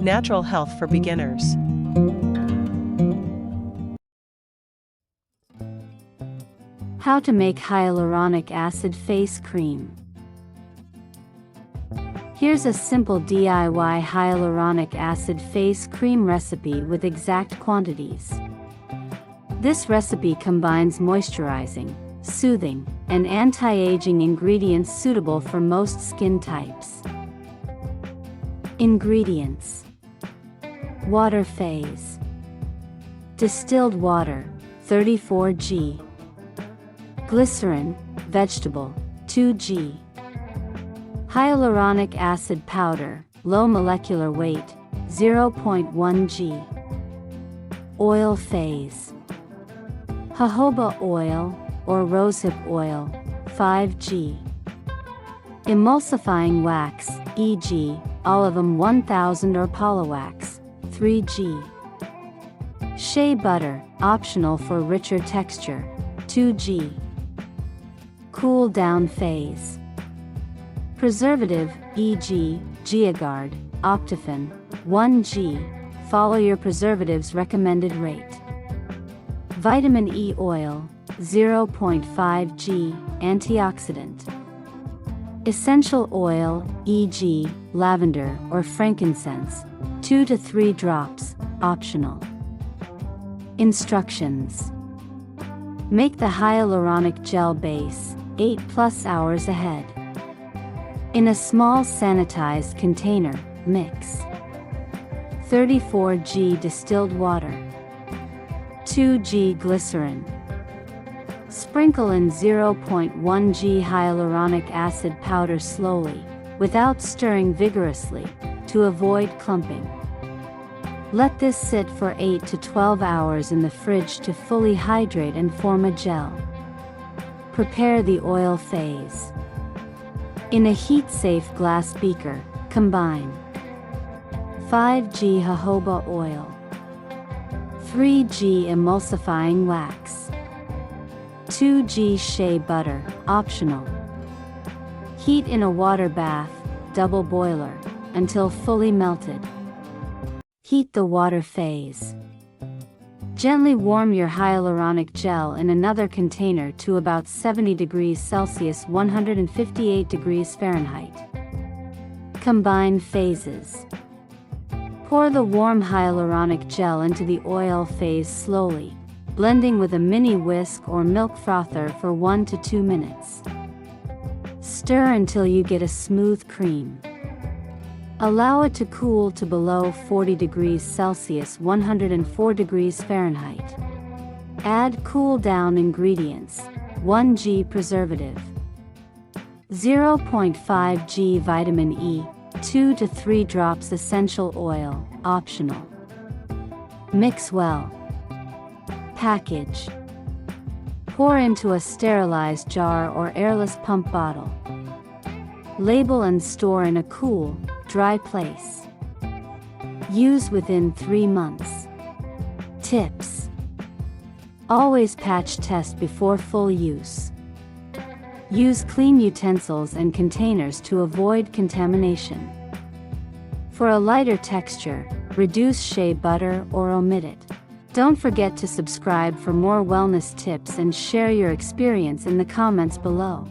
natural health for beginners. How to make hyaluronic acid face cream. Here's a simple DIY hyaluronic acid face cream recipe with exact quantities. This recipe combines moisturizing, soothing, and anti-aging ingredients suitable for most skin types. Ingredients: water phase, distilled water, 34g, glycerin, vegetable, 2g, hyaluronic acid powder, low molecular weight, 0.1g, oil phase, jojoba oil or rosehip oil, 5g, emulsifying wax, e.g., Olive 1000 or Polawax, 3g, shea butter, optional for richer texture, 2g, cool down phase, preservative, e.g., Geogard, Optifin, 1g, follow your preservative's recommended rate, vitamin E oil, 0.5g, antioxidant, essential oil, e.g., lavender or frankincense, 2 to 3 drops, optional. Instructions: make the hyaluronic gel base 8+ hours ahead. In a small sanitized container, mix 34g distilled water, 2g glycerin. Sprinkle in 0.1g hyaluronic acid powder slowly, without stirring vigorously, to avoid clumping. Let this sit for 8 to 12 hours in the fridge to fully hydrate and form a gel. Prepare the oil phase. In a heat-safe glass beaker, combine 5g jojoba oil, 3g emulsifying wax, 2g shea butter, optional. Heat in a water bath, double boiler, until fully melted. Heat the water phase. Gently warm your hyaluronic gel in another container to about 70 degrees Celsius 158 degrees Fahrenheit. Combine phases. Pour the warm hyaluronic gel into the oil phase slowly, blending with a mini whisk or milk frother for 1 to 2 minutes. Stir until you get a smooth cream. Allow it to cool to below 40 degrees Celsius 104 degrees Fahrenheit. Add cool down ingredients: 1g preservative, 0.5g vitamin E, 2 to 3 drops essential oil, optional. Mix well. Package. Pour into a sterilized jar or airless pump bottle. Label and store in a cool, dry place. Use within 3 months. Tips: always patch test before full use. Use clean utensils and containers to avoid contamination. For a lighter texture, reduce shea butter or omit it. Don't forget to subscribe for more wellness tips and share your experience in the comments below.